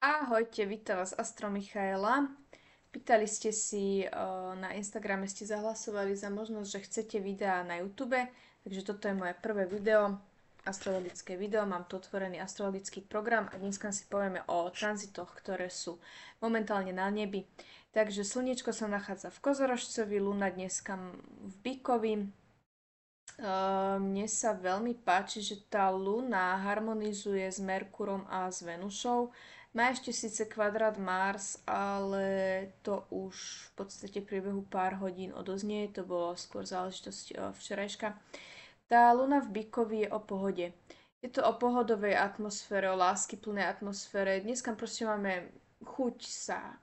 Ahojte, vítam vás Astro Michaela. Pýtali ste si, na Instagrame ste zahlasovali za možnosť, že chcete videá na YouTube, takže toto je moje prvé video, astrologické video, mám tu otvorený astrologický program a dneska si povieme o tranzitoch, ktoré sú momentálne na nebi. Takže slniečko sa nachádza v Kozorožcovi, Luna dneska v Bíkovi. Mne sa veľmi páči, že tá Luna harmonizuje s Merkurom a s Venušou. Má ešte síce kvadrát Mars, ale to už v podstate v priebehu pár hodín odoznie, to bolo skôr záležitosť včerajška. Tá Luna v Bykovi je o pohode. Je to o pohodovej atmosfére, o láskyplnej atmosfére. Dneska proste máme chuť sa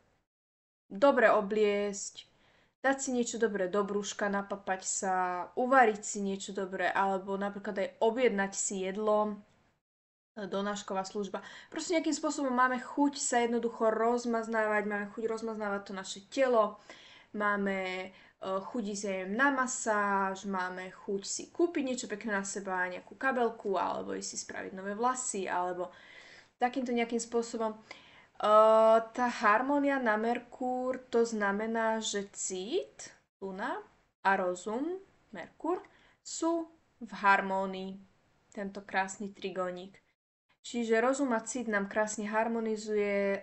dobre obliecť, dať si niečo dobré do brúška, napapať sa, uvariť si niečo dobré, alebo napríklad aj objednať si jedlo, donášková služba. Proste nejakým spôsobom máme chuť sa jednoducho rozmaznávať, máme chuť rozmaznávať to naše telo, máme chuť ísť na masáž, máme chuť si kúpiť niečo pekné na seba, nejakú kabelku, alebo ísť si spraviť nové vlasy, alebo takýmto nejakým spôsobom. Tá harmónia na Merkúr, to znamená, že cít, Luna a rozum, Merkúr, sú v harmónii. Tento krásny trigónik. Čiže rozum a cít nám krásne harmonizuje,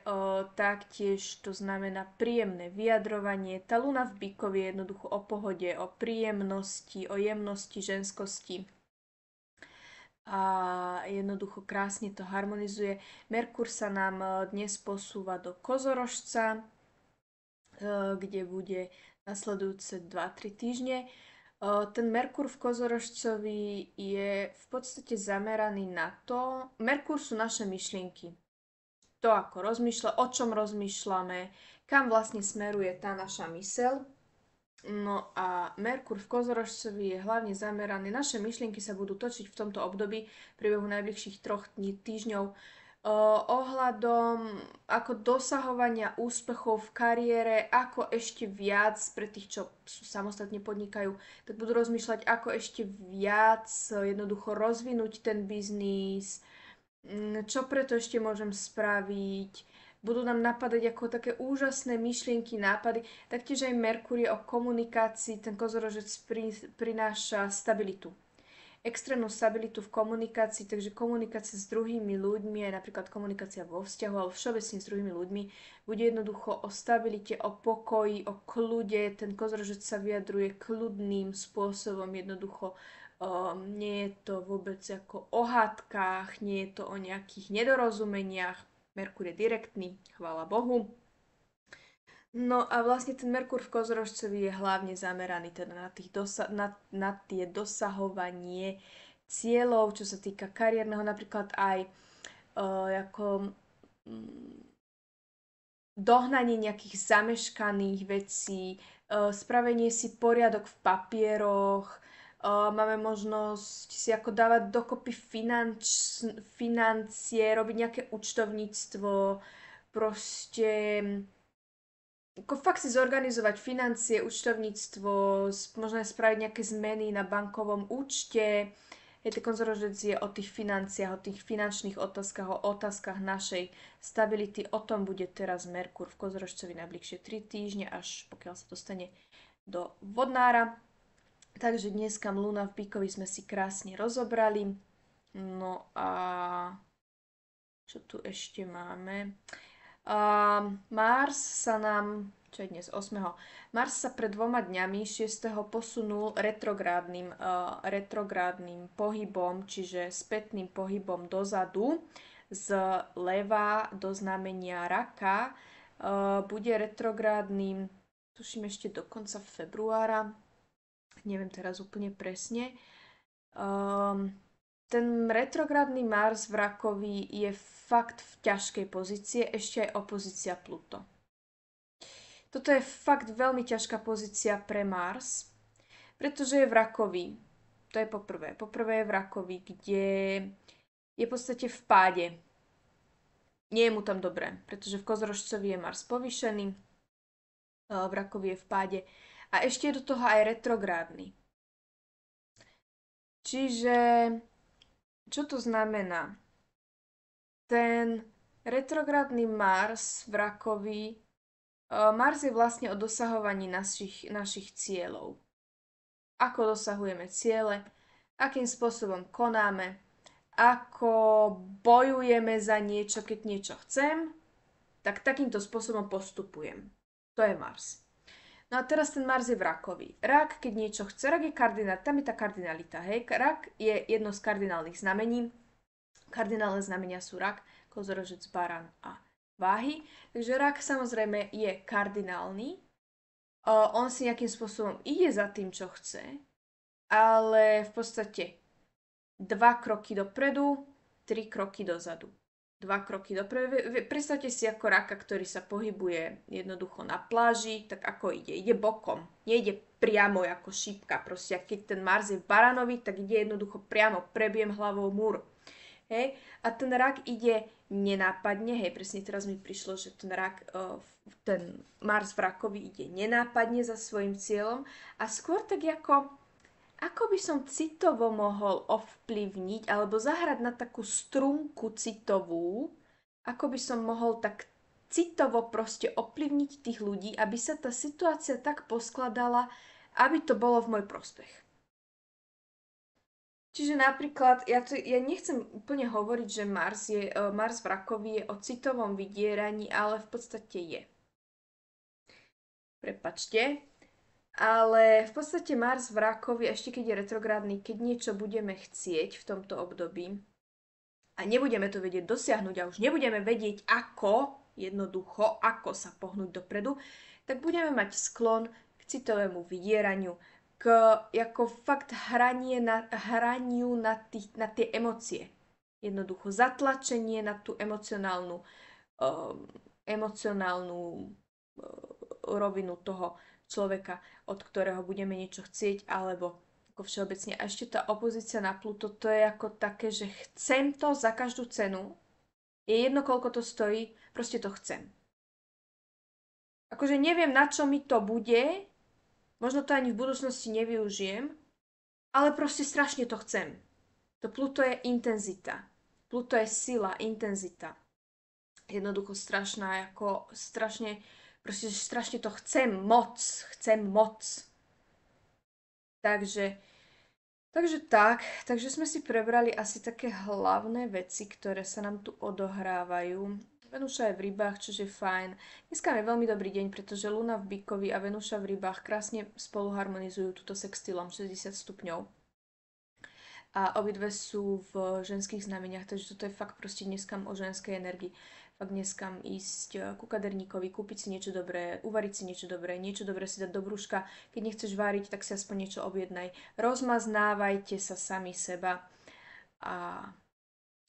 taktiež to znamená príjemné vyjadrovanie. Tá Luna v Bíkovi je jednoducho o pohode, o príjemnosti, o jemnosti, ženskosti a jednoducho krásne to harmonizuje. Merkur sa nám dnes posúva do Kozorožca, kde bude nasledujúce 2-3 týždne. Ten Merkur v Kozorožcovi je v podstate zameraný na to. Merkur sú naše myšlienky. To, ako rozmýšľa, o čom rozmýšľame, kam vlastne smeruje tá naša myseľ. No a Merkur v Kozorožcovi je hlavne zameraný. Naše myšlienky sa budú točiť v tomto období v priebehu najbližších 3 týždňov ohľadom ako dosahovania úspechov v kariére, ako ešte viac pre tých, čo samostatne podnikajú, tak budú rozmýšľať, ako ešte viac jednoducho rozvinúť ten biznis, čo preto ešte môžem spraviť. Budú nám napadať ako také úžasné myšlienky, nápady. Taktiež aj Merkur je o komunikácii, ten kozorožec prináša stabilitu. Extrémnu stabilitu v komunikácii, takže komunikácia s druhými ľuďmi, aj napríklad komunikácia vo vzťahu, alebo všeobecne s druhými ľuďmi, bude jednoducho o stabilite, o pokoji, o kľude. Ten kozorožec sa vyjadruje kľudným spôsobom, jednoducho nie je to vôbec ako o hádkach, nie je to o nejakých nedorozumeniach. Merkur je direktný, chvála Bohu. No a vlastne ten Merkur v Kozorožcovi je hlavne zameraný teda na tie dosahovanie cieľov, čo sa týka kariérneho, napríklad aj ako dohnanie nejakých zameškaných vecí, spravenie si poriadok v papieroch, máme možnosť si ako dávať dokopy financie, robiť nejaké účtovníctvo, proste ako fakt si zorganizovať financie, účtovníctvo, možno aj spraviť nejaké zmeny na bankovom účte. Ten konzorožec je o tých financiách, o tých finančných otázkach, o otázkach našej stability. O tom bude teraz Merkur v Kozorožcovi najbližšie 3 týždne, až pokiaľ sa dostane do Vodnára. Takže dneska Luna v Bíkovi sme si krásne rozobrali. No a čo tu ešte máme? Mars sa nám, čo je dnes 8. Mars sa pred 2 dňami 6. posunul retrográdnym pohybom, čiže spätným pohybom dozadu z leva do znamenia raka. Bude retrográdnym, tuším ešte do konca februára, neviem teraz úplne presne. Ten retrográdny Mars v Rakovi je fakt v ťažkej pozície, ešte aj opozícia Pluto. Toto je fakt veľmi ťažká pozícia pre Mars, pretože je v Rakovi. To je poprvé. Poprvé je v Rakovi, kde je v podstate v páde. Nie je mu tam dobre, pretože v Kozorožcovi je Mars povýšený, v Rakovi je v páde a ešte je do toho aj retrográdny. Čiže čo to znamená? Ten Retrográdny Mars v Rakovi. Mars je vlastne o dosahovaní našich cieľov. Ako dosahujeme ciele, akým spôsobom konáme, ako bojujeme za niečo, keď niečo chcem, tak takýmto spôsobom postupujem. To je Mars. No a teraz ten Mars je v Rakovi. Rak, keď niečo chce, rak je kardinál, tam je tá kardinalita, hej. Rak je jedno z kardinálnych znamení. Kardinálne znamenia sú rak, kozorožec, baran a váhy. Takže rak samozrejme je kardinálny. On si nejakým spôsobom ide za tým, čo chce, ale v podstate 2 kroky dopredu, 3 kroky dozadu. 2 kroky dopredu. Predstavte si ako raka, ktorý sa pohybuje jednoducho na pláži, tak ako ide. Ide bokom, nejde priamo ako šípka. Proste, keď ten Mars je v baranovi, tak ide jednoducho priamo, prebiem hlavou múr. Hej? A ten rak ide nenápadne, hej, presne teraz mi prišlo, že ten Mars v Rakovi ide nenápadne za svojim cieľom a skôr tak ako by som citovo mohol ovplyvniť alebo zahrať na takú strunku citovú, ako by som mohol tak citovo proste ovplyvniť tých ľudí, aby sa tá situácia tak poskladala, aby to bolo v môj prospech. Čiže napríklad, ja nechcem úplne hovoriť, že Mars v Rakovi je o citovom vydieraní, ale v podstate je. Prepačte. Ale v podstate Mars v Rakovi, ešte keď je retrográdny, keď niečo budeme chcieť v tomto období a nebudeme to vedieť dosiahnuť a už nebudeme vedieť jednoducho, ako sa pohnúť dopredu, tak budeme mať sklon k citovému vydieraniu, ako fakt hraniu na tie emócie. Jednoducho zatlačenie na tú emocionálnu rovinu toho človeka, od ktorého budeme niečo chcieť, alebo ako všeobecne. A ešte tá opozícia na Pluto, to je ako také, že chcem to za každú cenu. Je jedno, koľko to stojí, proste to chcem. Akože neviem, na čo mi to bude, možno to ani v budúcnosti nevyužijem, ale proste strašne to chcem. To Pluto je intenzita. Pluto je sila, intenzita. Jednoducho strašná, ako strašne, proste strašne to chcem moc. Takže sme si prebrali asi také hlavné veci, ktoré sa nám tu odohrávajú. Venuša je v rybách, čiže fajn. Dneska je veľmi dobrý deň, pretože Luna v Bíkovi a Venuša v rybách krásne spolu harmonizujú túto sextilom 60 stupňov. A obidve sú v ženských znameniach, takže toto je fakt proste dneska o ženskej energii. Fakt dneska ísť ku kaderníkovi, kúpiť si niečo dobré, uvariť si niečo dobré si dať do brúška. Keď nechceš váriť, tak si aspoň niečo objednaj. Rozmaznávajte sa sami seba. A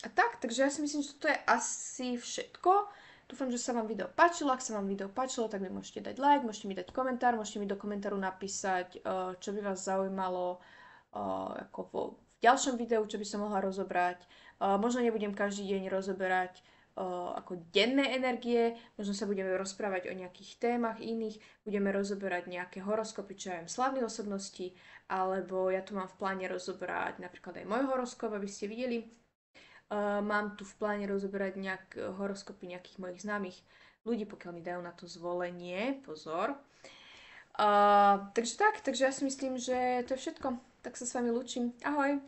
takže ja si myslím, že toto je asi všetko. Dúfam, že sa vám video páčilo. Ak sa vám video páčilo, tak mi môžete dať like, môžete mi dať komentár, môžete mi do komentáru napísať, čo by vás zaujímalo ako v ďalšom videu, čo by som mohla rozobrať. Možno nebudem každý deň rozoberať ako denné energie, možno sa budeme rozprávať o nejakých témach iných, budeme rozoberať nejaké horoskopy, čo ja viem, slávnych osobností, alebo ja tu mám v pláne rozoberať napríklad aj môj horoskop, aby ste videli. Mám tu v pláne rozoberať horoskopy nejakých mojich známych ľudí, pokiaľ mi dajú na to zvolenie, pozor. Takže ja si myslím, že to je všetko. Tak sa s vami lúčim. Ahoj!